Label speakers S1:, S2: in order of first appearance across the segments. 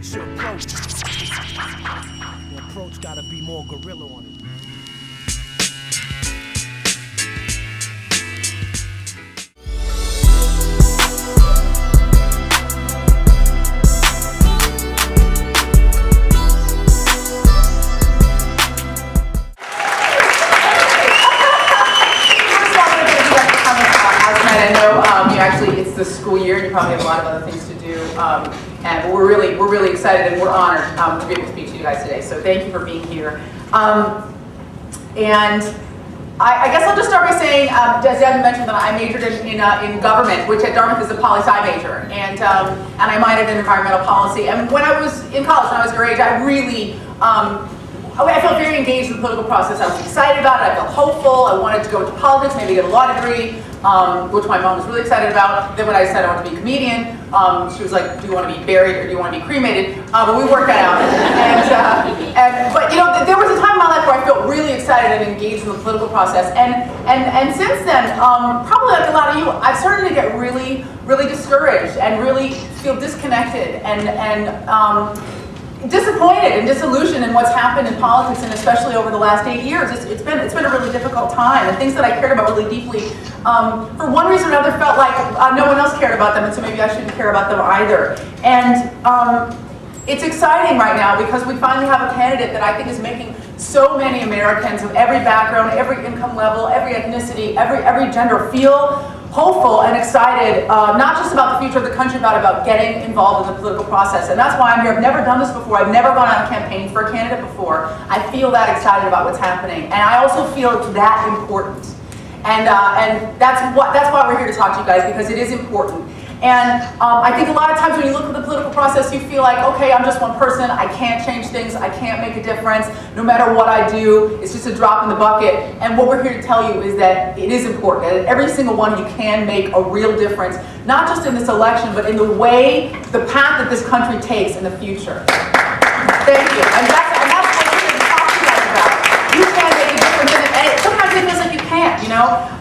S1: What's your approach? The approach gotta be more gorilla on it.
S2: It's the school year, and you probably have a lot of other things to do, and we're really excited and we're honored to be able to speak to you guys today. So thank you for being here. And I guess I'll just start by saying, as Devin mentioned, that I majored in government, which at Dartmouth is a poli-sci major, and I minored in environmental policy. And when I was in college, when I was your age, I felt very engaged in the political process. I was excited about it. I felt hopeful. I wanted to go into politics, maybe get a law degree, which my mom was really excited about. Then when I decided I wanted to be a comedian, she was like, "Do you want to be buried or do you want to be cremated?" But we worked that out. But you know, there was a time in my life where I felt really excited and engaged in the political process. And since then, probably like a lot of you, I've started to get really discouraged and really feel disconnected and disappointed and disillusioned in what's happened in politics, and especially over the last 8 years. It's been a really difficult time, and things that I cared about really deeply, for one reason or another, felt like no one else cared about them, and so maybe I shouldn't care about them either. And it's exciting right now because we finally have a candidate that I think is making so many Americans of every background, every income level, every ethnicity, every gender feel hopeful and excited, not just about the future of the country, but about getting involved in the political process. And that's why I'm here. I've never done this before. I've never gone out and campaigned for a candidate before. I feel that excited about what's happening. And I also feel it's that important. And that's why we're here to talk to you guys, because it is important. And I think a lot of times when you look at the political process, you feel like, okay, I'm just one person, I can't change things, I can't make a difference, no matter what I do, it's just a drop in the bucket. And what we're here to tell you is that it is important, that every single one of you can make a real difference, not just in this election, but in the path that this country takes in the future. Thank you. And that's what we're here to talk to you guys about. You can make a difference, and sometimes it feels like you can't, you know?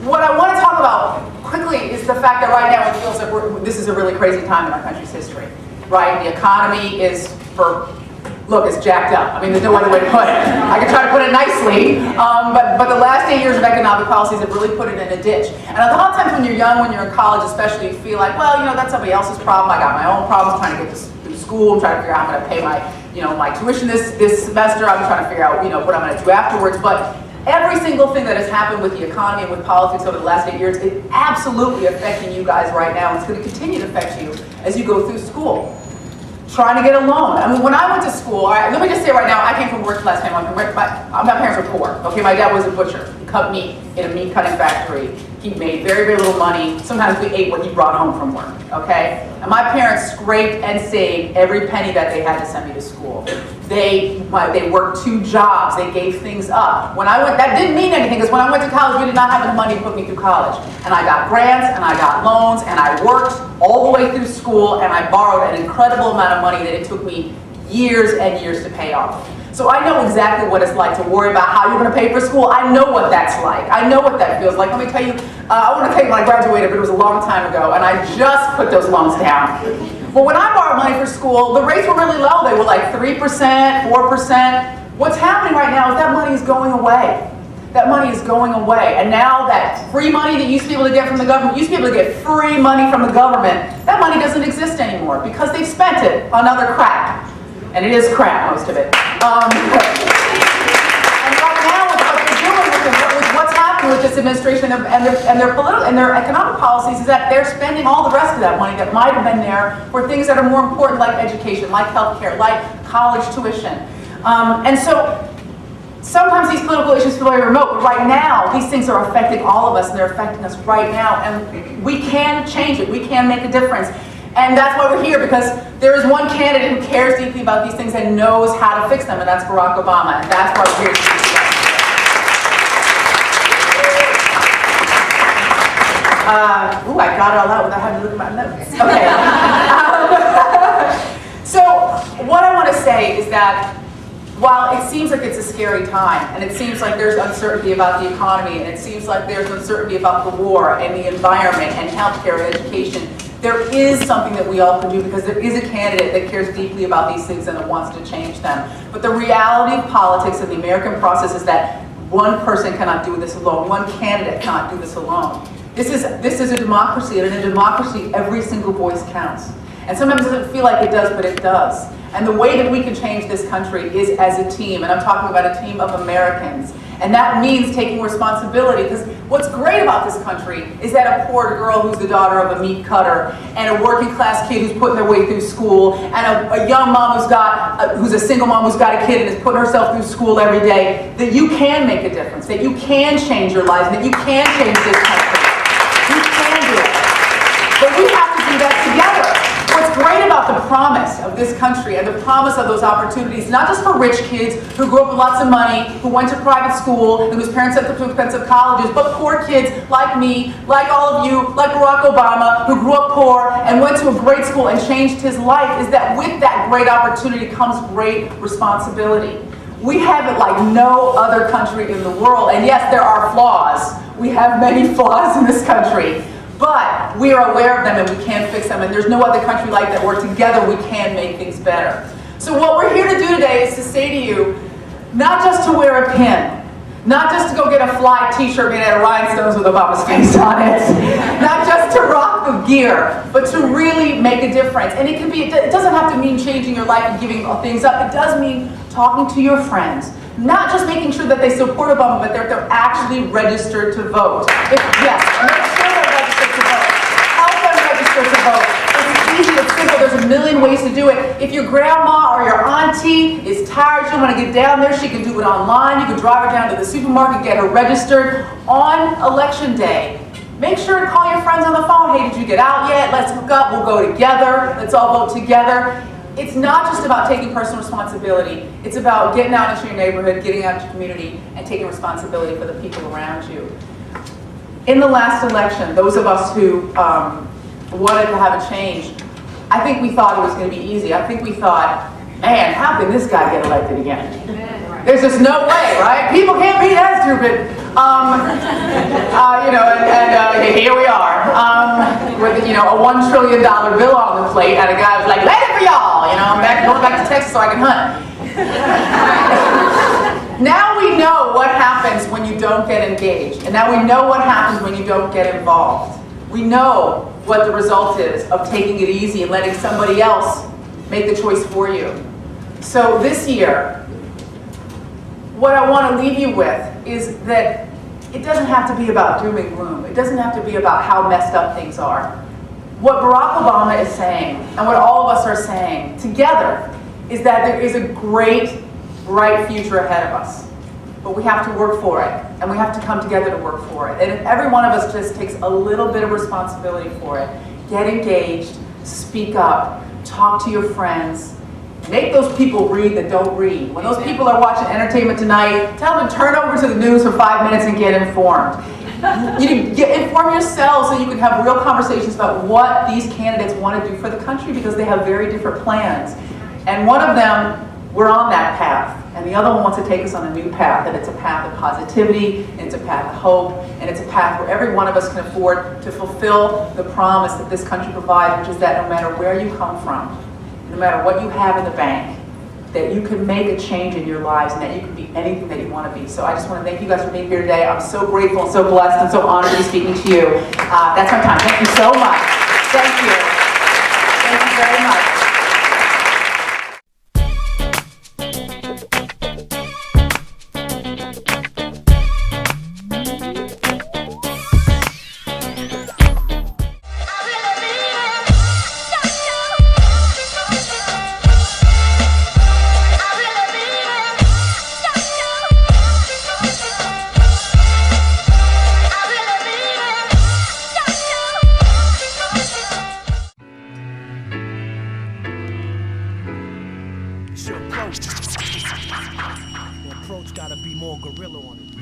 S2: What I want to talk about quickly is the fact that right now it feels like this is a really crazy time in our country's history, right? The economy is it's jacked up. I mean, there's no other way to put it. I could try to put it nicely, but the last 8 years of economic policies have really put it in a ditch. And a lot of times when you're young, when you're in college especially, you feel like, well, you know, that's somebody else's problem. I got my own problems trying to get through school. I'm trying to figure out how I'm going to pay my tuition this semester. I'm trying to figure out, what I'm going to do afterwards. But every single thing that has happened with the economy and with politics over the last 8 years is absolutely affecting you guys right now. And it's going to continue to affect you as you go through school. Trying to get a loan. I mean, when I went to school, let me just say right now, I came from a working class family. My parents were poor. Okay, my dad was a butcher. He cut meat in a meat cutting factory. He made very little money. Sometimes we ate what he brought home from work. Okay, and my parents scraped and saved every penny that they had to send me to school. They worked 2 jobs. They gave things up. When I went, that didn't mean anything, because when I went to college, we did not have enough money to put me through college. And I got grants, and I got loans, and I worked all the way through school, and I borrowed an incredible amount of money that it took me years and years to pay off. So I know exactly what it's like to worry about how you're going to pay for school. I know what that's like. I know what that feels like. Let me tell you, I want to tell you when I graduated, but it was a long time ago, and I just put those loans down. Well, when I borrowed money for school, the rates were really low. They were like 3%, 4%. What's happening right now is that money is going away. That money is going away. And now that free money that you used to be able to get from the government, used to be able to get free money from the government, that money doesn't exist anymore because they've spent it on other crap. And it is crap, most of it. And right now, what they're doing with what's happening with this administration and their political and their economic policies is that they're spending all the rest of that money that might have been there for things that are more important, like education, like healthcare, like college tuition. And so sometimes these political issues feel very remote, but right now these things are affecting all of us, and they're affecting us right now. And we can change it. We can make a difference. And that's why we're here, because there is one candidate who cares deeply about these things and knows how to fix them, and that's Barack Obama. And that's why we're here to speak to you. I got it all out without having to look at my notes. Okay. So what I want to say is that while it seems like it's a scary time, and it seems like there's uncertainty about the economy, and it seems like there's uncertainty about the war and the environment and healthcare and education, There is something that we all can do because there is a candidate that cares deeply about these things and that wants to change them. But the reality of politics and the American process is that one person cannot do this alone. One candidate cannot do this alone. This is a democracy, and in a democracy, every single voice counts. And sometimes it doesn't feel like it does, but it does. And the way that we can change this country is as a team, and I'm talking about a team of Americans. And that means taking responsibility, because what's great about this country is that a poor girl who's the daughter of a meat cutter, and a working class kid who's putting their way through school, and a young mom who's a single mom who's got a kid and is putting herself through school every day, that you can make a difference, that you can change your lives, that you can change this country. You can do it. But we have to do that together. What's great about the promise of this country and the promise of those opportunities, not just for rich kids who grew up with lots of money, who went to private school, and whose parents sent them to expensive colleges, but poor kids like me, like all of you, like Barack Obama, who grew up poor and went to a great school and changed his life, is that with that great opportunity comes great responsibility. We have it like no other country in the world, and yes, there are flaws. We have many flaws in this country. But we are aware of them and we can fix them, and there's no other country like that where together we can make things better. So what we're here to do today is to say to you, not just to wear a pin, not just to go get a fly t-shirt made out of rhinestones with Obama's face on it, not just to rock the gear, but to really make a difference. And it doesn't have to mean changing your life and giving things up. It does mean talking to your friends, not just making sure that they support Obama, but they're actually registered to vote. Yes, make sure they're registered to vote. Help them register to vote. It's easy, it's simple, there's a million ways to do it. If your grandma or your auntie is tired, she doesn't want to get down there, she can do it online. You can drive her down to the supermarket, get her registered on election day. Make sure to call your friends on the phone. Hey, did you get out yet? Let's hook up, we'll go together. Let's all vote together. It's not just about taking personal responsibility. It's about getting out into your neighborhood, getting out into your community, and taking responsibility for the people around you. In the last election, those of us who wanted to have a change, I think we thought it was going to be easy. I think we thought, man, how can this guy get elected again? There's just no way, right? People can't be that stupid. Here we are with a $1 trillion bill on the plate, and a guy was like, "Let it for y'all." I'm going back to Texas so I can hunt. Now we know what happens when you don't get engaged, and now we know what happens when you don't get involved. We know what the result is of taking it easy and letting somebody else make the choice for you. So this year, what I want to leave you with is that it doesn't have to be about doom and gloom. It doesn't have to be about how messed up things are. What Barack Obama is saying, and what all of us are saying together, is that there is a great, bright future ahead of us. But we have to work for it, and we have to come together to work for it. And if every one of us just takes a little bit of responsibility for it, get engaged, speak up, talk to your friends, make those people read that don't read. When those people are watching Entertainment Tonight, tell them to turn over to the news for 5 minutes and get informed. Inform yourselves so you can have real conversations about what these candidates want to do for the country, because they have very different plans. And one of them, we're on that path, and the other one wants to take us on a new path, and it's a path of positivity, and it's a path of hope, and it's a path where every one of us can afford to fulfill the promise that this country provides, which is that no matter where you come from, no matter what you have in the bank, that you can make a change in your lives and that you can be anything that you want to be. So I just want to thank you guys for being here today. I'm so grateful and so blessed and so honored to be speaking to you. That's my time. Thank you so much. Thank you. Thank you very much.
S1: Your approach gotta be more gorilla on it.